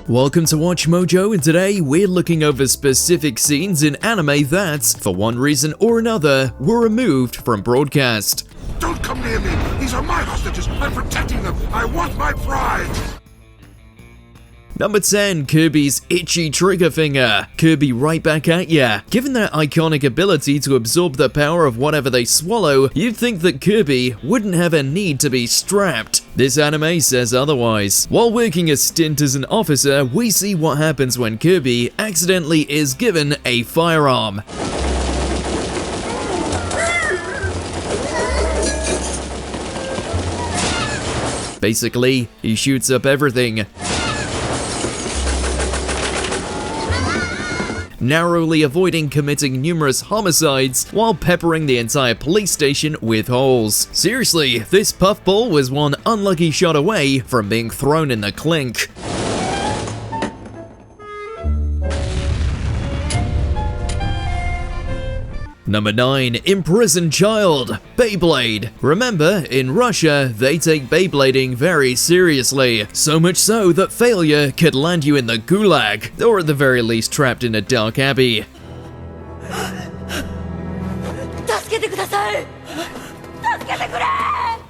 Welcome to Watch Mojo, and today we're looking over specific scenes in anime that, for one reason or another, were removed from broadcast. Don't come near me! These are my hostages! I'm protecting them! I want my prize! Number 10, Kirby's itchy trigger finger. Kirby right back at ya. Given their iconic ability to absorb the power of whatever they swallow, you'd think that Kirby wouldn't have a need to be strapped. This anime says otherwise. While working a stint as an officer, we see what happens when Kirby accidentally is given a firearm. Basically, he shoots up everything, narrowly avoiding committing numerous homicides while peppering the entire police station with holes. Seriously, this puffball was one unlucky shot away from being thrown in the clink. Number 9, Imprisoned Child, Beyblade. Remember, in Russia, they take Beyblading very seriously. So much so that failure could land you in the gulag, or at the very least trapped in a dark abbey.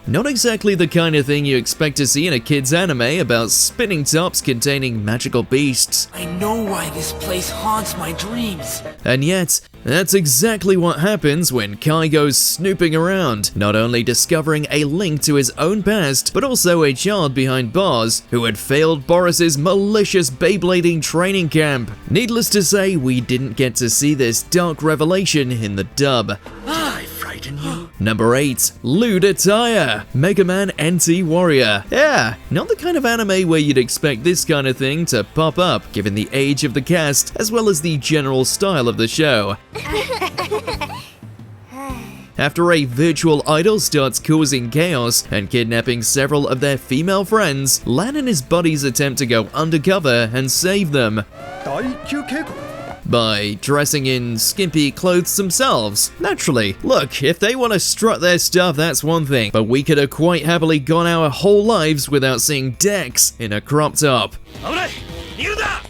Not exactly the kind of thing you expect to see in a kid's anime about spinning tops containing magical beasts. I know why this place haunts my dreams. And yet, that's exactly what happens when Kai goes snooping around, not only discovering a link to his own past, but also a child behind bars who had failed Boris's malicious Beyblading training camp. Needless to say, we didn't get to see this dark revelation in the dub. I frighten you. Number 8, Ludwire, Mega Man NT Warrior. Yeah, not the kind of anime where you'd expect this kind of thing to pop up, given the age of the cast, as well as the general style of the show. After a virtual idol starts causing chaos and kidnapping several of their female friends, Lan and his buddies attempt to go undercover and save them by dressing in skimpy clothes themselves. Naturally, look, if they want to strut their stuff, that's one thing, but we could have quite happily gone our whole lives without seeing Dex in a crop top.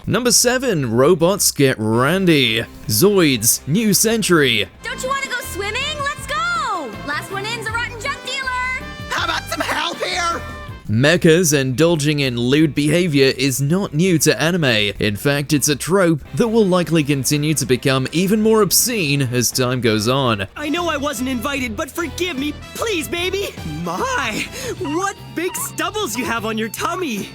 Number 7, Robots Get Randy, Zoids, New Century. Don't you want to go swimming? Let's go! Last one in's a rotten junk dealer! How about some help here? Mechas indulging in lewd behavior is not new to anime. In fact, it's a trope that will likely continue to become even more obscene as time goes on. I know I wasn't invited, but forgive me, please, baby! My, what big stubbles you have on your tummy!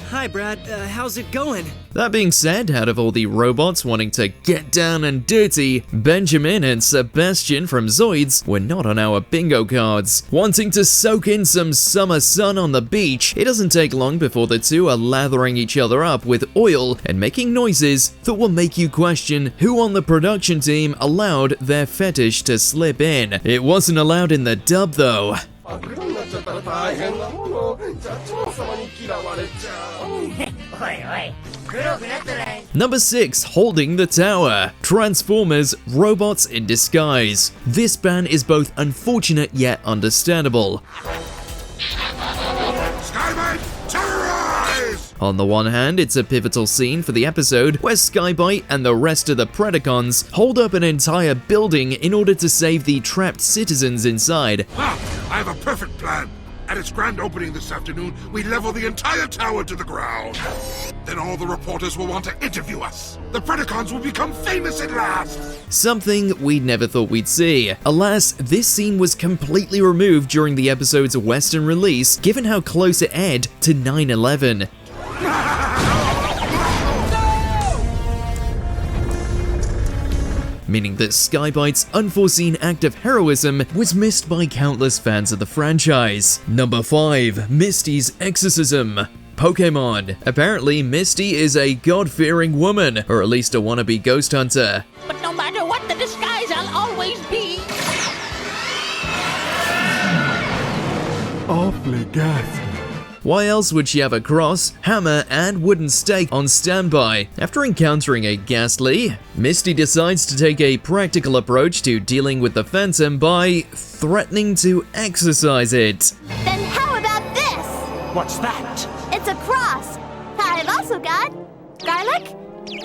Hi, Brad. How's it going? That being said, out of all the robots wanting to get down and dirty, Benjamin and Sebastian from Zoids were not on our bingo cards. Wanting to soak in some summer sun on the beach, it doesn't take long before the two are lathering each other up with oil and making noises that will make you question who on the production team allowed their fetish to slip in. It wasn't allowed in the dub though. Number 6, Holding the Tower, Transformers, Robots in Disguise. This ban is both unfortunate yet understandable. Skybite, terrorize! On the one hand, it's a pivotal scene for the episode where Skybite and the rest of the Predacons hold up an entire building in order to save the trapped citizens inside. I have a perfect plan. At its grand opening this afternoon, we level the entire tower to the ground. Then all the reporters will want to interview us. The Predacons will become famous at last. Something we never thought we'd see. Alas, this scene was completely removed during the episode's Western release, given how close it aired to 9/11. Meaning that Skybite's unforeseen act of heroism was missed by countless fans of the franchise. Number 5, Misty's Exorcism, Pokemon. Apparently, Misty is a God-fearing woman, or at least a wannabe ghost hunter. But no matter what the disguise, I'll always be. Awfully ghastly. Why else would she have a cross, hammer, and wooden stake on standby? After encountering a ghastly, Misty decides to take a practical approach to dealing with the Phantom by threatening to exorcise it. Then how about this? What's that? It's a cross. I I've also got garlic,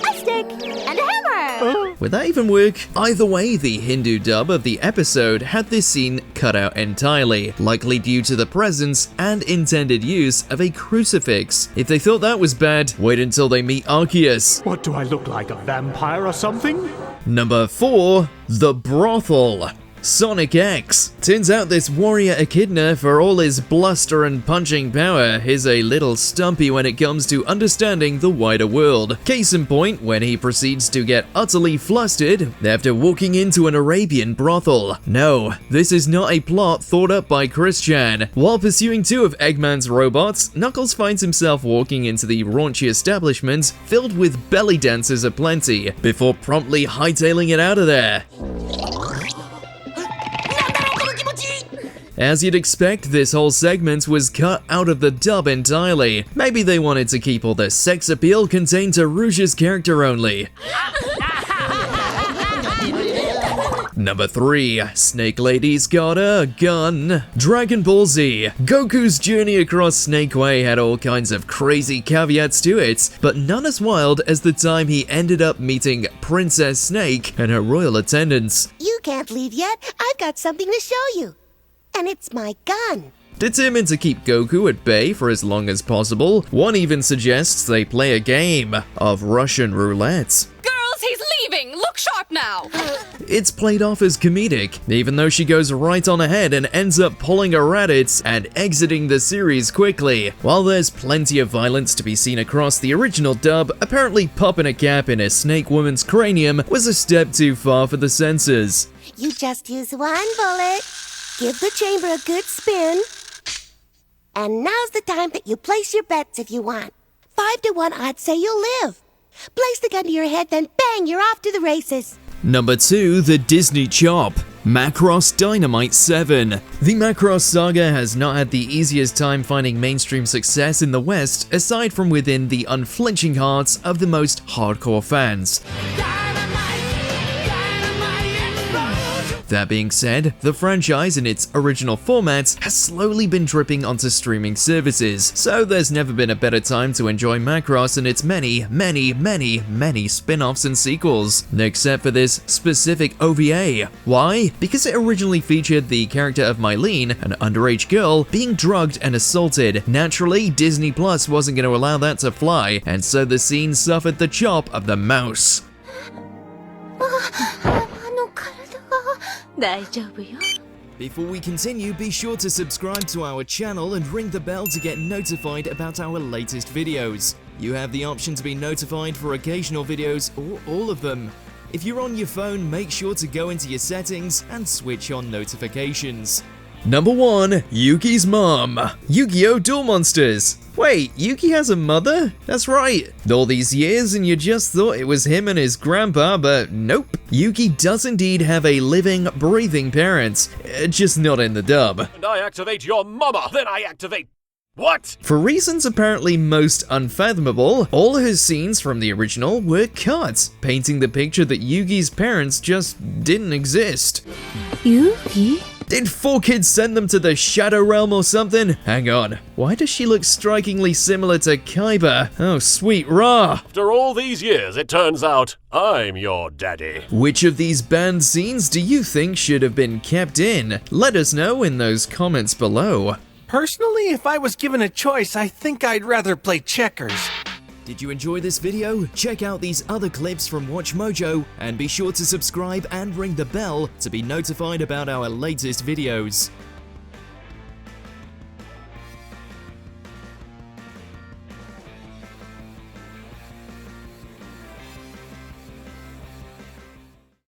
a stick, and a hammer. Would that even work? Either way, the Hindu dub of the episode had this scene cut out entirely, likely due to the presence and intended use of a crucifix. If they thought that was bad, wait until they meet Arceus. What do I look like, a vampire or something? Number 4, the Brothel. Sonic X. Turns out this warrior echidna, for all his bluster and punching power, is a little stumpy when it comes to understanding the wider world. Case in point, when he proceeds to get utterly flustered after walking into an Arabian brothel. No, this is not a plot thought up by Christian. While pursuing 2 of Eggman's robots, Knuckles finds himself walking into the raunchy establishment filled with belly dancers aplenty, before promptly hightailing it out of there. As you'd expect, this whole segment was cut out of the dub entirely. Maybe they wanted to keep all the sex appeal contained to Rouge's character only. Number 3, Snake Lady's got a gun. Dragon Ball Z. Goku's journey across Snake Way had all kinds of crazy caveats to it, but none as wild as the time he ended up meeting Princess Snake and her royal attendants. You can't leave yet. I've got something to show you. And it's my gun. Determined to keep Goku at bay for as long as possible, one even suggests they play a game of Russian roulette. Girls, he's leaving! Look sharp now! It's played off as comedic, even though she goes right on ahead and ends up pulling a Raditz and exiting the series quickly. While there's plenty of violence to be seen across the original dub, apparently popping a cap in a snake woman's cranium was a step too far for the censors. You just use one bullet. Give the chamber a good spin. And now's the time that you place your bets if you want. 5 to 1 odds say you'll live. Place the gun to your head, then bang, you're off to the races. Number 2, the Disney Chop. Macross Dynamite 7. The Macross saga has not had the easiest time finding mainstream success in the West, aside from within the unflinching hearts of the most hardcore fans. That being said, the franchise in its original format has slowly been dripping onto streaming services, so there's never been a better time to enjoy Macross and its many spin-offs and sequels, except for this specific OVA. Why? Because it originally featured the character of Mylene, an underage girl, being drugged and assaulted. Naturally, Disney Plus wasn't going to allow that to fly, and so the scene suffered the chop of the mouse. Before we continue, be sure to subscribe to our channel and ring the bell to get notified about our latest videos. You have the option to be notified for occasional videos or all of them. If you're on your phone, make sure to go into your settings and switch on notifications. Number 1, Yukis Mom. Yu-Gi-Oh! Duel Monsters. Wait, Yuki has a mother? That's right. All these years and you just thought it was him and his grandpa, but nope. Yuki does indeed have a living, breathing parent, just not in the dub. And I activate your mama, then I activate... What? For reasons apparently most unfathomable, all her scenes from the original were cut, painting the picture that Yuki's parents just didn't exist. Yuki? Did 4Kids send them to the Shadow Realm or something? Hang on, why does she look strikingly similar to Kaiba? Oh, sweet rah! After all these years, it turns out I'm your daddy. Which of these banned scenes do you think should have been kept in? Let us know in those comments below. Personally, if I was given a choice, I think I'd rather play checkers. Did you enjoy this video? Check out these other clips from WatchMojo and be sure to subscribe and ring the bell to be notified about our latest videos.